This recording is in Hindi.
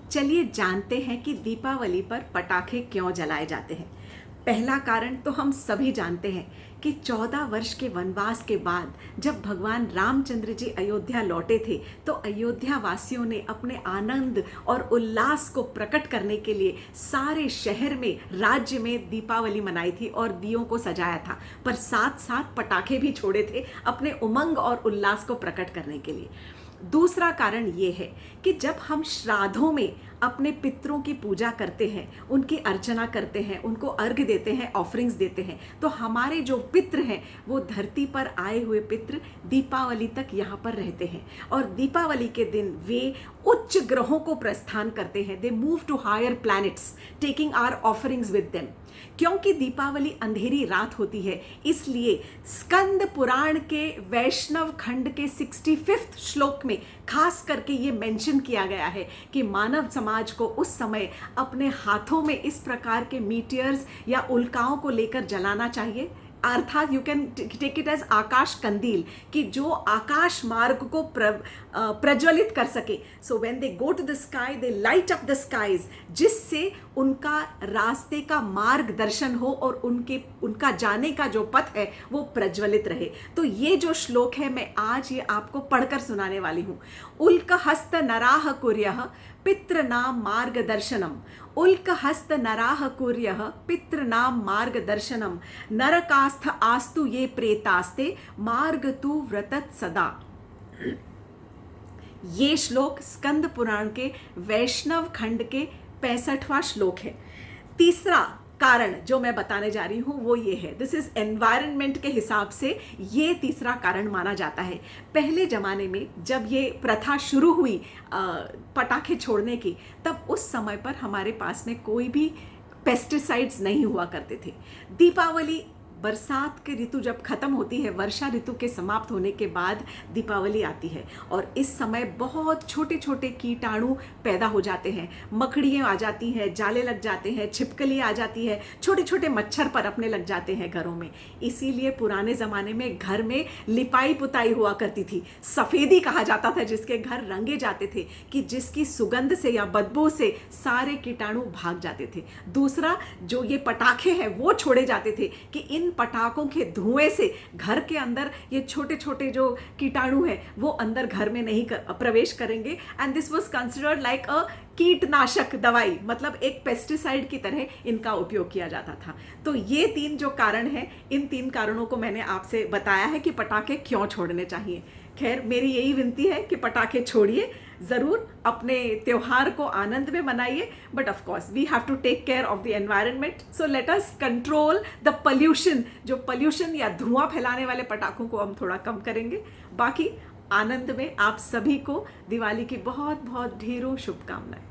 चलिए जानते हैं कि दीपावली पर पटाखे क्यों जलाए जाते हैं। पहला कारण तो हम सभी जानते हैं कि 14 वर्ष के वनवास के बाद जब भगवान रामचंद्र जी अयोध्या लौटे थे तो अयोध्या वासियों ने अपने आनंद और उल्लास को प्रकट करने के लिए सारे शहर में, राज्य में दीपावली मनाई थी और दियों को सजाया था, पर साथ साथ पटाखे भी छोड़े थे अपने उमंग और उल्लास को प्रकट करने के लिए। दूसरा कारण ये है कि जब हम श्राद्धों में अपने पितरों की पूजा करते हैं, उनकी अर्चना करते हैं, उनको अर्घ देते हैं, ऑफरिंग्स देते हैं, तो हमारे जो पितृ हैं वो धरती पर आए हुए पितृ दीपावली तक यहाँ पर रहते हैं और दीपावली के दिन वे उच्च ग्रहों को प्रस्थान करते हैं। They move to higher planets taking our offerings with them. क्योंकि दीपावली अंधेरी रात होती है, इसलिए स्कंद पुराण के वैष्णव खंड के 65वें श्लोक में खास करके ये मेंशन किया गया है कि मानव समाज को उस समय अपने हाथों में इस प्रकार के मीटियर्स या उल्काओं को लेकर जलाना चाहिए, अर्थात you can take it as akash kandil, कि जो आकाश मार्ग को प्रज्वलित कर सके। So when they go to the sky they light up the skies, जिससे उनका रास्ते का मार्गदर्शन हो और उनका जाने का जो पथ है वो प्रज्वलित रहे। तो ये जो श्लोक है मैं आज ये आपको पढ़कर सुनाने वाली हूँ। उल्क हस्त नराह कुर्यः पितृनाम मार्गदर्शनम, उल्क हस्त नराह कुर्यः पितृनाम मार्गदर्शनम, नरकास्थ आस्तु ये प्रेतास्ते मार्ग तु व्रतत सदा। ये श्लोक स्कंद पुराण के वैष्णव खंड के 65वां श्लोक है। तीसरा कारण जो मैं बताने जा रही हूँ वो ये है, दिस इज एनवायरनमेंट के हिसाब से ये तीसरा कारण माना जाता है। पहले ज़माने में जब ये प्रथा शुरू हुई पटाखे छोड़ने की, तब उस समय पर हमारे पास में कोई भी पेस्टिसाइड्स नहीं हुआ करते थे। दीपावली बरसात की ऋतु जब खत्म होती है, वर्षा ऋतु के समाप्त होने के बाद दीपावली आती है और इस समय बहुत छोटे छोटे कीटाणु पैदा हो जाते हैं, मकड़ियाँ आ जाती हैं, जाले लग जाते हैं, छिपकली आ जाती है, छोटे छोटे मच्छर पनपने लग जाते हैं घरों में। इसीलिए पुराने ज़माने में घर में लिपाई पुताई हुआ करती थी, सफ़ेदी कहा जाता था जिसके घर रंगे जाते थे, कि जिसकी सुगंध से या बदबू से सारे कीटाणु भाग जाते थे। दूसरा, जो ये पटाखे हैं वो छोड़े जाते थे कि इन पटाखों के धुएं से घर के अंदर ये छोटे छोटे जो कीटाणु हैं वो अंदर घर में नहीं प्रवेश करेंगे। And this was considered like अ कीटनाशक दवाई, मतलब एक पेस्टिसाइड की तरह इनका उपयोग किया जाता था। तो ये 3 जो कारण हैं, इन 3 कारणों को मैंने आपसे बताया है कि पटाखे क्यों छोड़ने चाहिए। खैर, मेरी यही विनती है कि पटाखे छोड़िए, ज़रूर अपने त्योहार को आनंद में मनाइए, but of course we have to take care of the environment. So let us control the pollution. जो पोल्यूशन या धुआं फैलाने वाले पटाखों को हम थोड़ा कम करेंगे। बाकी आनंद में आप सभी को दिवाली की बहुत बहुत ढेरों शुभकामनाएं।